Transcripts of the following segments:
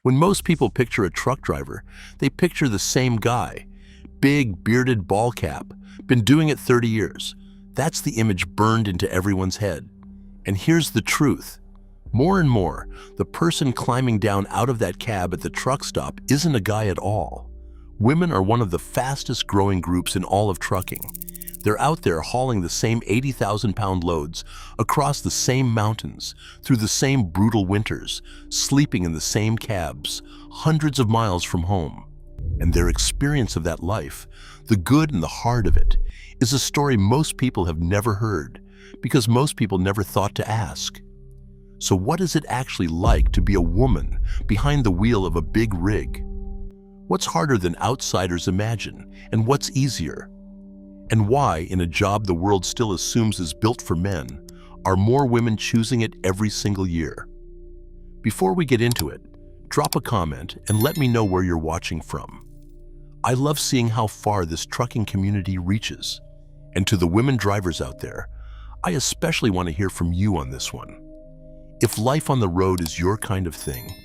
When most people picture a truck driver, they picture the same guy. Big, bearded ball cap, been doing it 30 years. That's the image burned into everyone's head. And here's the truth. More and more, the person climbing down out of that cab at the truck stop isn't a guy at all. Women are one of the fastest growing groups in all of trucking. They're out there hauling the same 80,000-pound loads across the same mountains, through the same brutal winters, sleeping in the same cabs, hundreds of miles from home. And their experience of that life, the good and the hard of it, is a story most people have never heard, because most people never thought to ask. So what is it actually like to be a woman behind the wheel of a big rig? What's harder than outsiders imagine, and what's easier? And why, in a job the world still assumes is built for men, are more women choosing it every single year? Before we get into it, drop a comment and let me know where you're watching from. I love seeing how far this trucking community reaches. And to the women drivers out there, I especially want to hear from you on this one. If life on the road is your kind of thing,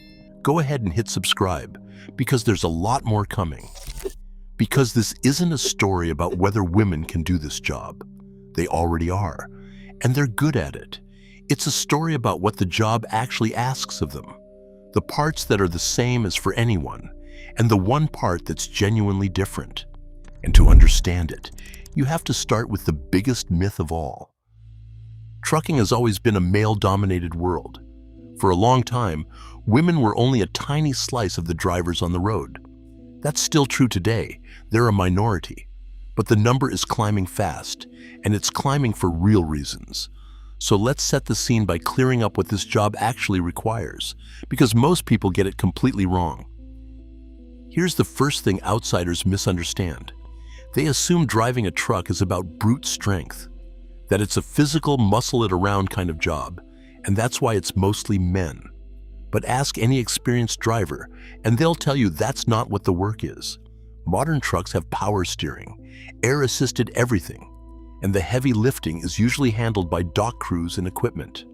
go ahead and hit subscribe, because there's a lot more coming. Because this isn't a story about whether women can do this job. They already are, and they're good at it. It's a story about what the job actually asks of them, the parts that are the same as for anyone, and the one part that's genuinely different. And to understand it, you have to start with the biggest myth of all. Trucking has always been a male-dominated world. For a long time, women were only a tiny slice of the drivers on the road. That's still true today. They're a minority. But the number is climbing fast, and it's climbing for real reasons. So let's set the scene by clearing up what this job actually requires, because most people get it completely wrong. Here's the first thing outsiders misunderstand. They assume driving a truck is about brute strength, that it's a physical, muscle-it-around kind of job, and that's why it's mostly men. But ask any experienced driver, and they'll tell you that's not what the work is. Modern trucks have power steering, air-assisted everything, and the heavy lifting is usually handled by dock crews and equipment.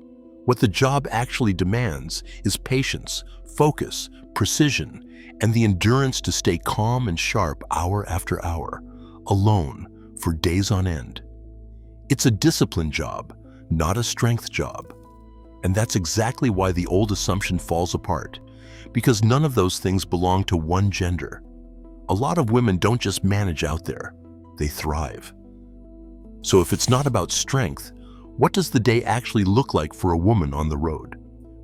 What the job actually demands is patience, focus, precision, and the endurance to stay calm and sharp hour after hour, alone, for days on end. It's a discipline job, not a strength job. And that's exactly why the old assumption falls apart, because none of those things belong to one gender. A lot of women don't just manage out there, they thrive. So if it's not about strength, what does the day actually look like for a woman on the road?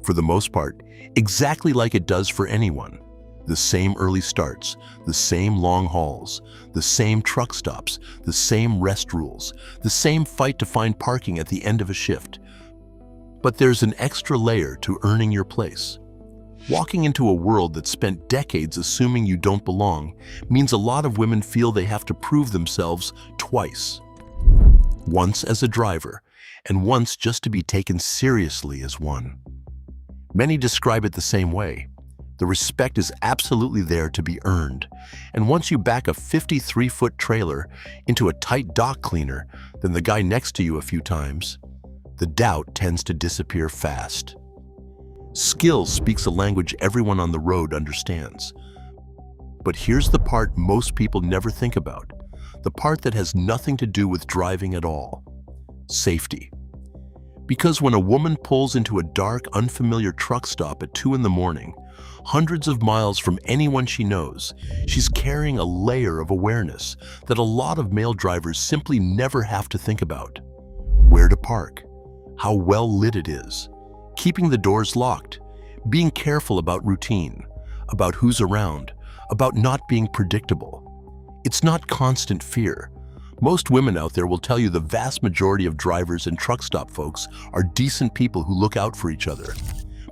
For the most part, exactly like it does for anyone. The same early starts, the same long hauls, the same truck stops, the same rest rules, the same fight to find parking at the end of a shift. But there's an extra layer to earning your place. Walking into a world that spent decades assuming you don't belong means a lot of women feel they have to prove themselves twice. Once as a driver, and once just to be taken seriously as one. Many describe it the same way. The respect is absolutely there to be earned, and once you back a 53-foot trailer into a tight dock cleaner, then the guy next to you a few times, the doubt tends to disappear fast. Skill speaks a language everyone on the road understands. But here's the part most people never think about, the part that has nothing to do with driving at all: safety. Because when a woman pulls into a dark, unfamiliar truck stop at 2 in the morning, hundreds of miles from anyone she knows, she's carrying a layer of awareness that a lot of male drivers simply never have to think about. Where to park, how well lit it is, keeping the doors locked, being careful about routine, about who's around, about not being predictable. It's not constant fear. Most women out there will tell you the vast majority of drivers and truck stop folks are decent people who look out for each other.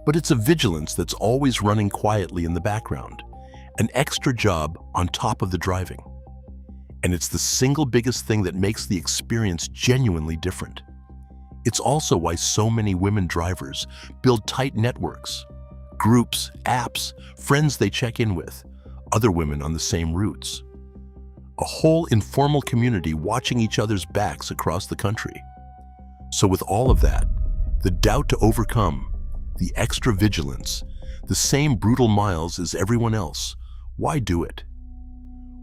But it's a vigilance that's always running quietly in the background, an extra job on top of the driving. And it's the single biggest thing that makes the experience genuinely different. It's also why so many women drivers build tight networks, groups, apps, friends they check in with, other women on the same routes. A whole informal community watching each other's backs across the country. So with all of that, the doubt to overcome, the extra vigilance, The same brutal miles as everyone else. Why do it?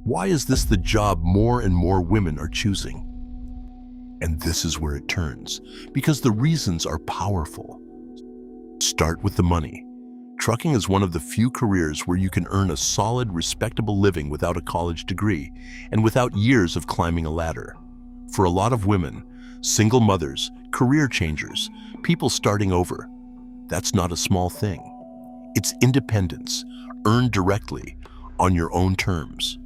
Why is this the job more and more women are choosing? And this is where it turns, because the reasons are powerful. Start with the money. Trucking is one of the few careers where you can earn a solid, respectable living without a college degree and without years of climbing a ladder. For a lot of women, single mothers, career changers, people starting over, that's not a small thing. It's independence, earned directly, on your own terms.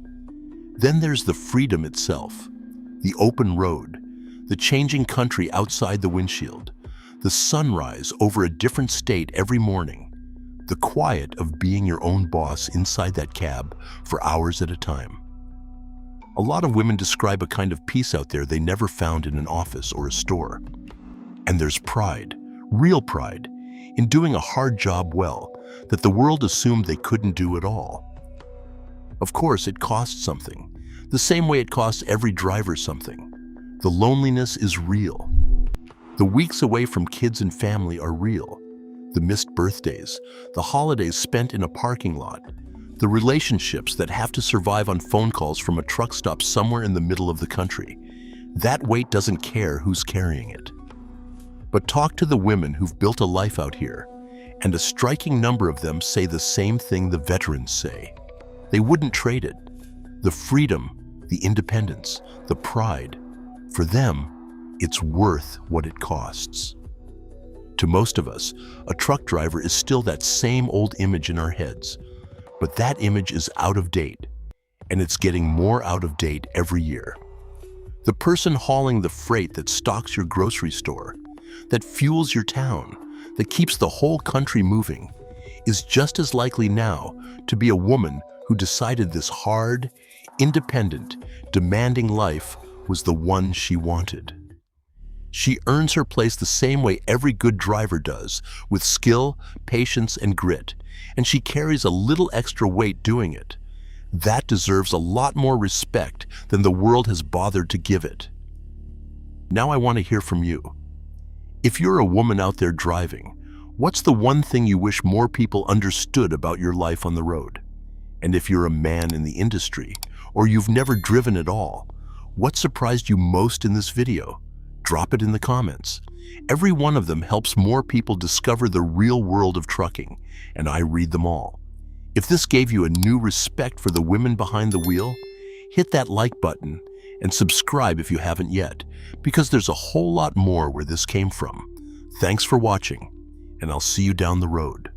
Then there's the freedom itself, the open road, the changing country outside the windshield, the sunrise over a different state every morning, the quiet of being your own boss inside that cab for hours at a time. A lot of women describe a kind of peace out there they never found in an office or a store. And there's pride, real pride, in doing a hard job well that the world assumed they couldn't do at all. Of course, it costs something, the same way it costs every driver something. The loneliness is real. The weeks away from kids and family are real. The missed birthdays, the holidays spent in a parking lot, the relationships that have to survive on phone calls from a truck stop somewhere in the middle of the country. That weight doesn't care who's carrying it. But talk to the women who've built a life out here, and a striking number of them say the same thing the veterans say. They wouldn't trade it. The freedom, the independence, the pride. For them, it's worth what it costs. To most of us, a truck driver is still that same old image in our heads, but that image is out of date, and it's getting more out of date every year. The person hauling the freight that stocks your grocery store, that fuels your town, that keeps the whole country moving, is just as likely now to be a woman who decided this hard, independent, demanding life was the one she wanted. She earns her place the same way every good driver does, with skill, patience, and grit, and she carries a little extra weight doing it. That deserves a lot more respect than the world has bothered to give it. Now I want to hear from you. If you're a woman out there driving, what's the one thing you wish more people understood about your life on the road? And if you're a man in the industry, or you've never driven at all, what surprised you most in this video? Drop it in the comments. Every one of them helps more people discover the real world of trucking, and I read them all. If this gave you a new respect for the women behind the wheel, hit that like button and subscribe if you haven't yet, because there's a whole lot more where this came from. Thanks for watching, and I'll see you down the road.